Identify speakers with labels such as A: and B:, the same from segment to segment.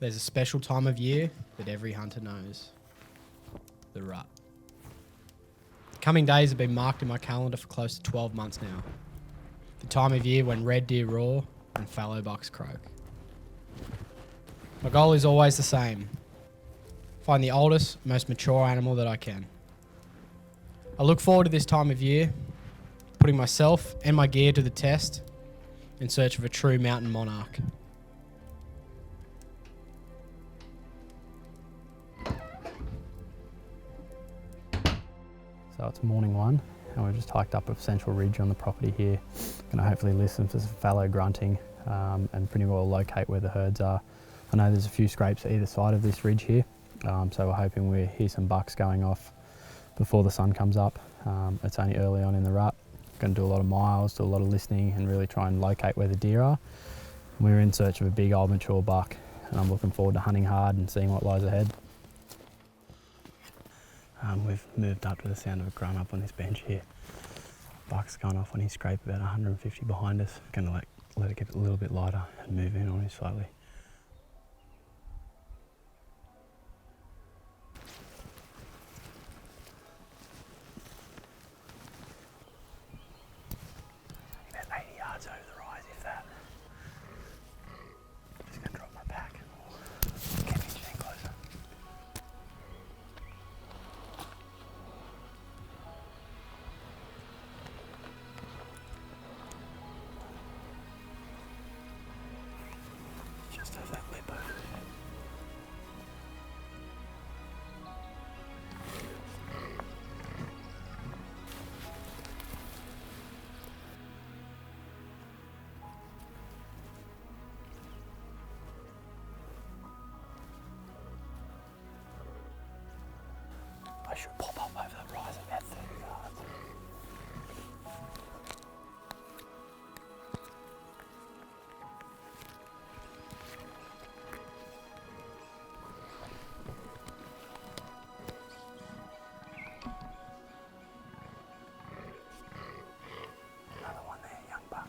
A: There's a special time of year that every hunter knows. The rut. Coming days have been marked in my calendar for close to 12 months now. The time of year when red deer roar and fallow bucks croak. My goal is always the same. Find the oldest, most mature animal that I can. I look forward to this time of year, putting myself and my gear to the test in search of a true mountain monarch.
B: So it's morning one, and we've just hiked up a central ridge on the property here. Going to hopefully listen to some fallow grunting and pretty well locate where the herds are. I know there's a few scrapes either side of this ridge here, so we're hoping we hear some bucks going off before the sun comes up. It's only early on in the rut. Going to do a lot of miles, do a lot of listening, and really try and locate where the deer are. We're in search of a big old mature buck, and I'm looking forward to hunting hard and seeing what lies ahead. We've moved up to the sound of a grunt up on this bench here. Buck's gone off on his scrape about 150 behind us. Going to let it get a little bit lighter and move in on him slightly. About 80 yards over the rise, if that. Just going to drop my pack. Get me inching closer. Just over that lip over there. I should pop up over the rise about 30 yards. Another one there, young buck.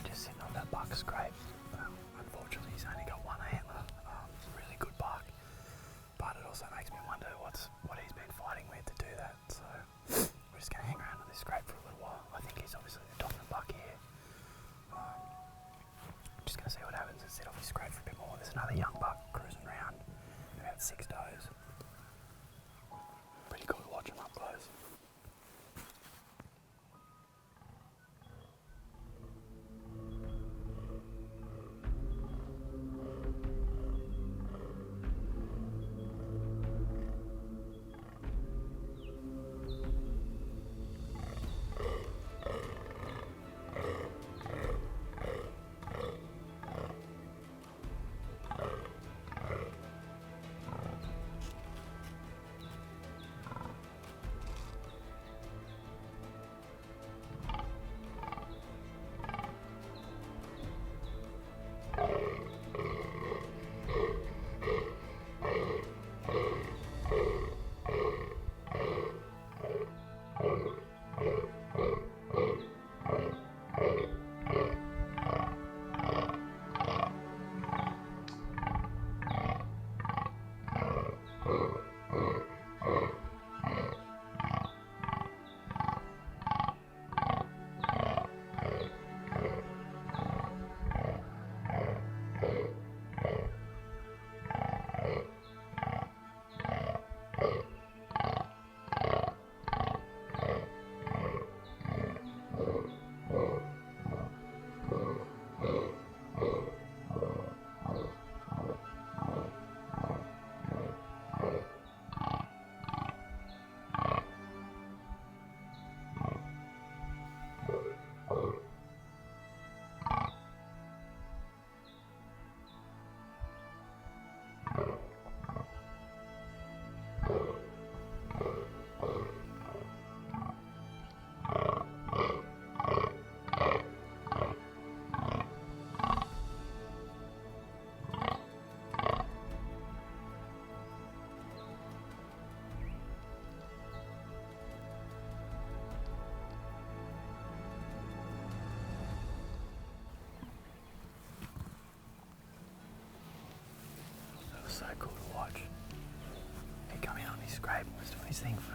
B: Just sitting on that buck scrape. Unfortunately, he's only got one antler. It's a really good buck, but it also makes me wonder what he's been fighting with to do that. So we're just going to hang around on this scrape for a little while. I think he's obviously the dominant buck here. Just going to see what happens and sit off his scrape for a bit more. There's another young buck cruising around, about 6 does. Pretty cool to watch him up close. so cool to watch. He come in on his scrape and was doing his thing for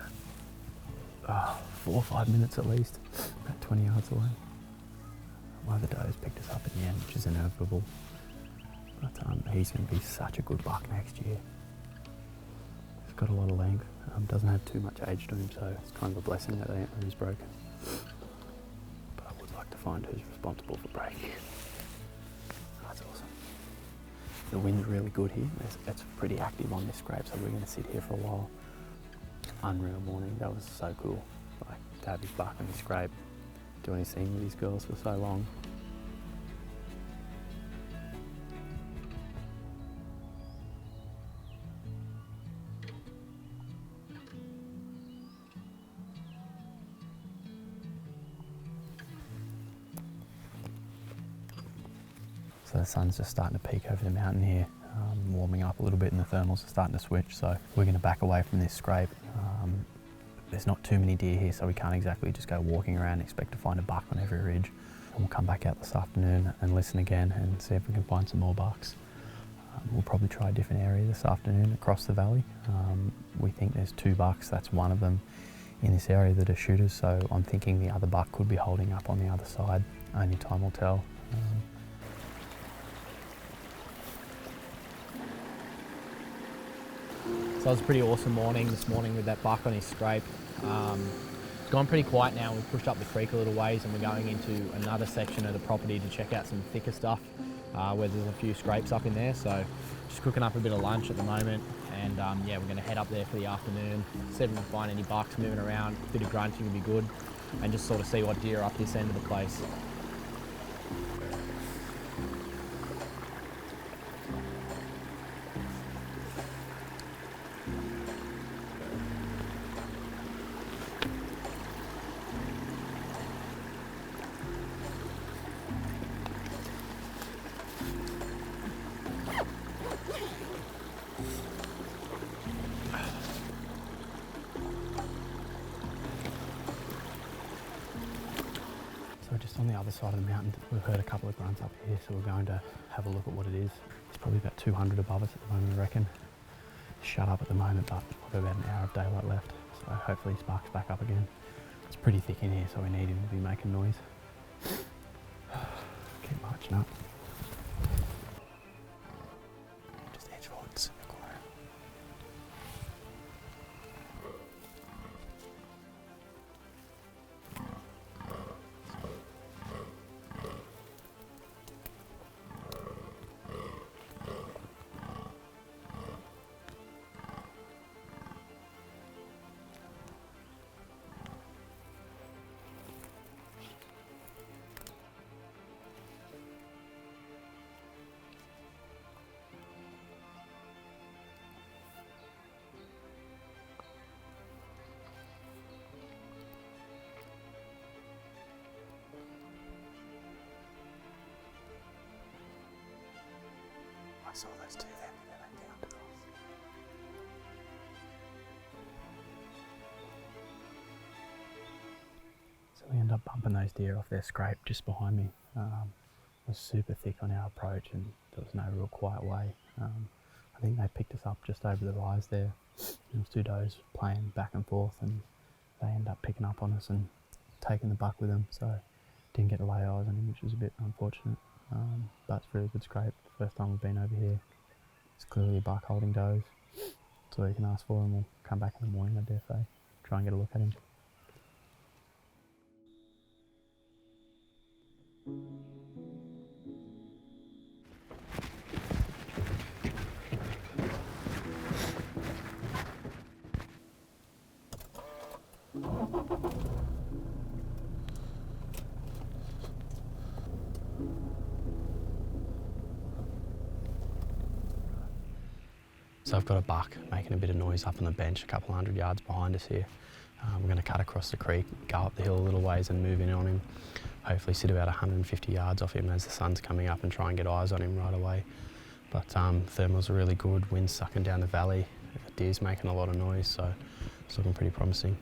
B: 4 or 5 minutes at least, about 20 yards away. One of the does picked us up in the end, which is inevitable. But he's going to be such a good buck next year. He's got a lot of length, doesn't have too much age to him, so it's kind of a blessing that the antler is broken. But I would like to find who's responsible for breaking it. That's awesome. The wind's really good here. It's pretty active on this scrape, so we're going to sit here for a while. Unreal morning, that was so cool. Like to have his buck on his scrape, doing his thing with his girls for so long. So the sun's just starting to peek over the mountain here, warming up a little bit, and the thermals are starting to switch, so we're going to back away from this scrape. There's not too many deer here, so we can't exactly just go walking around and expect to find a buck on every ridge. And we'll come back out this afternoon and listen again and see if we can find some more bucks. We'll probably try a different area this afternoon across the valley. We think there's 2 bucks, that's one of them in this area that are shooters, so I'm thinking the other buck could be holding up on the other side. Only time will tell.
C: So it was a pretty awesome morning this morning with that buck on his scrape. It's gone pretty quiet now. We've pushed up the creek a little ways and we're going into another section of the property to check out some thicker stuff where there's a few scrapes up in there. So just cooking up a bit of lunch at the moment, and yeah, we're going to head up there for the afternoon, see if we can find any bucks moving around. A bit of grunting would be good, and just sort of see what deer are up this end of the place.
B: On the other side of the mountain, we've heard a couple of grunts up here, so we're going to have a look at what it is. It's probably about 200 above us at the moment, I reckon. Shut up at the moment, but we've got about an hour of daylight left, so hopefully he sparks back up again. It's pretty thick in here, so we need him to be making noise. Keep marching up. Just edge forwards in the corner. I saw those 2 then, and then I downed to us. So we end up bumping those deer off their scrape just behind me. It was super thick on our approach, and there was no real quiet way. I think they picked us up just over the rise there. There was 2 does playing back and forth, and they ended up picking up on us and taking the buck with them, so didn't get to lay eyes on him, which was a bit unfortunate. But it's a really good scrape. First time we've been over here. It's clearly a buck holding does. That's all you can ask for, and we'll come back in the morning, I dare say. Try and get a look at him. So I've got a buck making a bit of noise up on the bench a couple 100 yards behind us here. We're going to cut across the creek, go up the hill a little ways and move in on him. Hopefully sit about 150 yards off him as the sun's coming up and try and get eyes on him right away. But thermals are really good, wind's sucking down the valley, the deer's making a lot of noise, so it's looking pretty promising.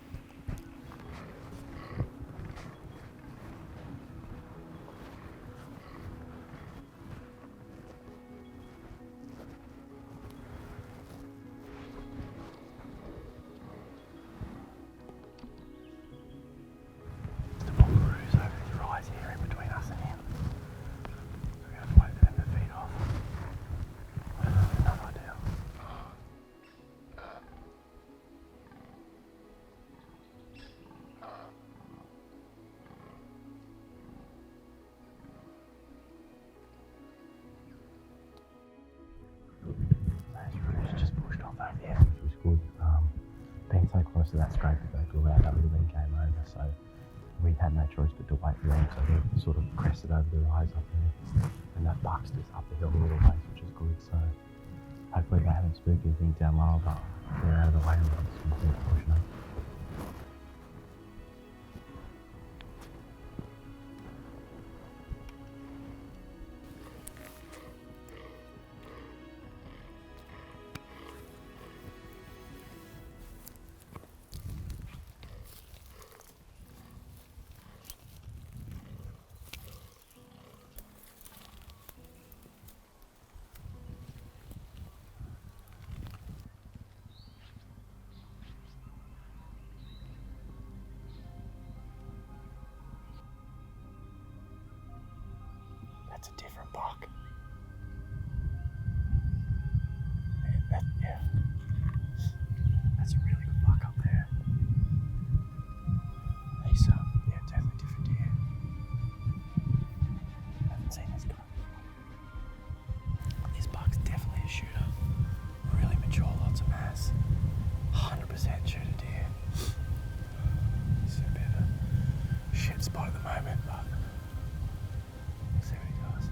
B: for that scrape to go to a round, that would have been game over. So we had no choice but to wait for them. So they sort of crested over the rise up there, and that buck's just up the hill a little ways, which is good. So hopefully they haven't spooked anything down low, but they're out of the way and we're just going to keep pushing them. That's a different buck. Yeah. That's a really good buck up there. He's yeah, totally different deer. I haven't seen this guy before. This buck's definitely a shooter. Really mature, lots of mass. 100% shooter deer. He's in a bit of a shit spot at the moment, but we'll see what he does.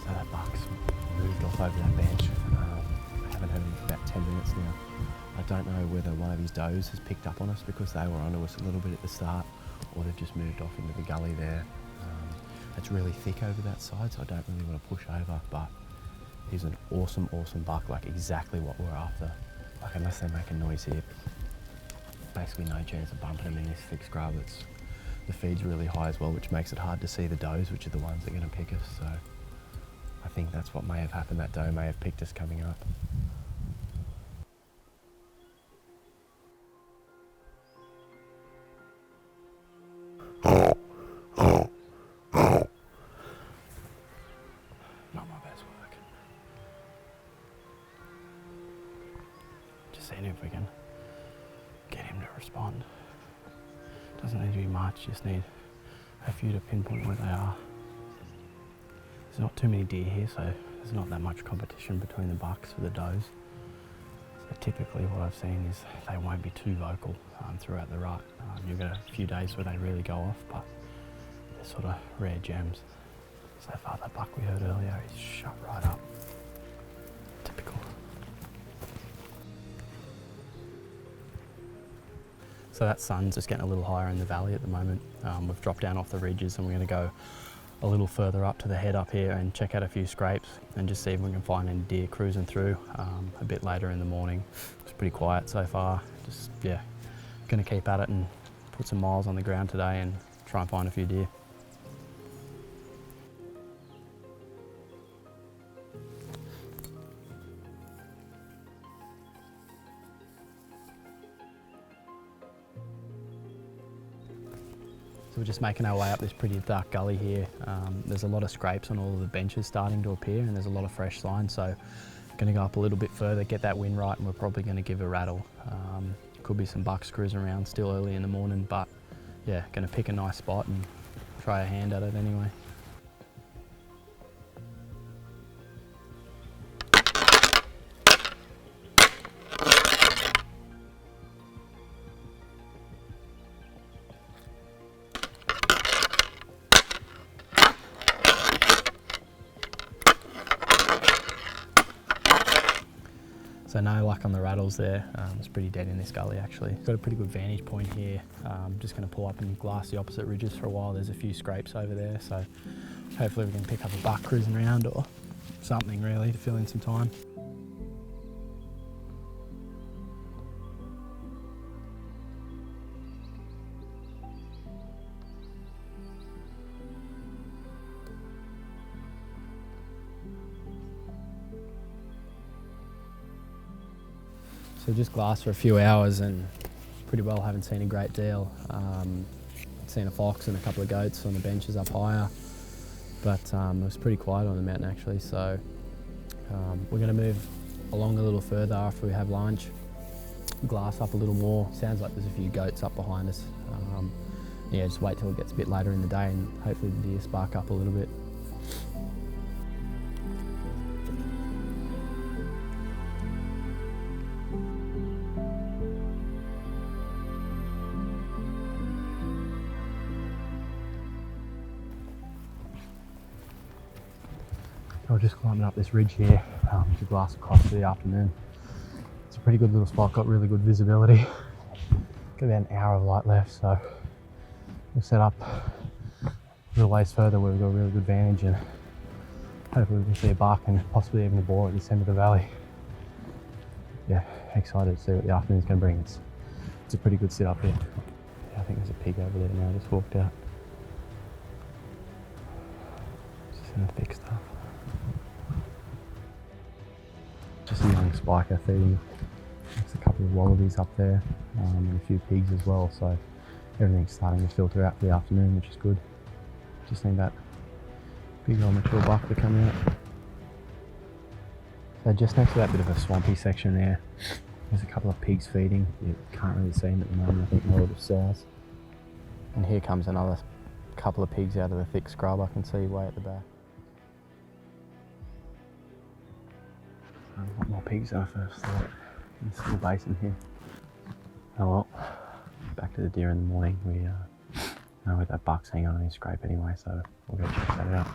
B: So that buck's moved off over that bench. I haven't heard him for about 10 minutes now. I don't know whether one of his does has picked up on us because they were onto us a little bit at the start, or they've just moved off into the gully there. It's really thick over that side, so I don't really want to push over, but he's an awesome, awesome buck, like exactly what we're after. Like unless they make a noise here, basically no chance of bumping him in this thick scrub. The feed's really high as well, which makes it hard to see the does, which are the ones that are going to pick us. So I think that's what may have happened. That doe may have picked us coming up. Not my best work. Just seeing if we can get him to respond. Doesn't need to be much, just need a few to pinpoint where they are. There's not too many deer here, so there's not that much competition between the bucks for the does. So typically what I've seen is they won't be too vocal throughout the rut. You'll get a few days where they really go off, but they're sort of rare gems. So far that buck we heard earlier is shut right up. Typical. So that sun's just getting a little higher in the valley at the moment. We've dropped down off the ridges and we're going to go a little further up to the head up here and check out a few scrapes and just see if we can find any deer cruising through a bit later in the morning. It's pretty quiet so far. Just, yeah, going to keep at it and put some miles on the ground today and try and find a few deer. So we're just making our way up this pretty dark gully here. There's a lot of scrapes on all of the benches starting to appear and there's a lot of fresh signs, so going to go up a little bit further, get that wind right, and we're probably going to give a rattle. Could be some bucks cruising around still early in the morning, but yeah, going to pick a nice spot and try a hand at it anyway. So no luck on the rattles there. It's pretty dead in this gully actually. Got a pretty good vantage point here. Just going to pull up and glass the opposite ridges for a while. There's a few scrapes over there, so hopefully we can pick up a buck cruising around or something really to fill in some time. So just glassed for a few hours and pretty well haven't seen a great deal. Seen a fox and a couple of goats on the benches up higher. but it was pretty quiet on the mountain actually, so we're going to move along a little further after we have lunch, glass up a little more. Sounds like there's a few goats up behind us. Yeah, just wait till it gets a bit later in the day and hopefully the deer spark up a little bit. I was just climbing up this ridge here to glass across for the afternoon. It's a pretty good little spot, got really good visibility. Got about an hour of light left, so we'll set up a little ways further where we've got a really good vantage, and hopefully we can see a buck and possibly even a boar at this end of the valley. Yeah, excited to see what the afternoon's going to bring. It's a pretty good sit up here. Yeah, I think there's a pig over there now, just walked out. Just in the thick stuff. Just a young spiker feeding. There's a couple of wallabies up there and a few pigs as well, so everything's starting to filter out for the afternoon, which is good. Just need that big old mature buck to come out. So just next to that bit of a swampy section there, there's a couple of pigs feeding. You can't really see them at the moment, I think they're all the sows. And here comes another couple of pigs out of the thick scrub I can see way at the back. A lot more pigs than I first thought in this little basin here. Oh well, back to the deer in the morning. We know where that buck's hanging on his scrape anyway, so we'll go check that out.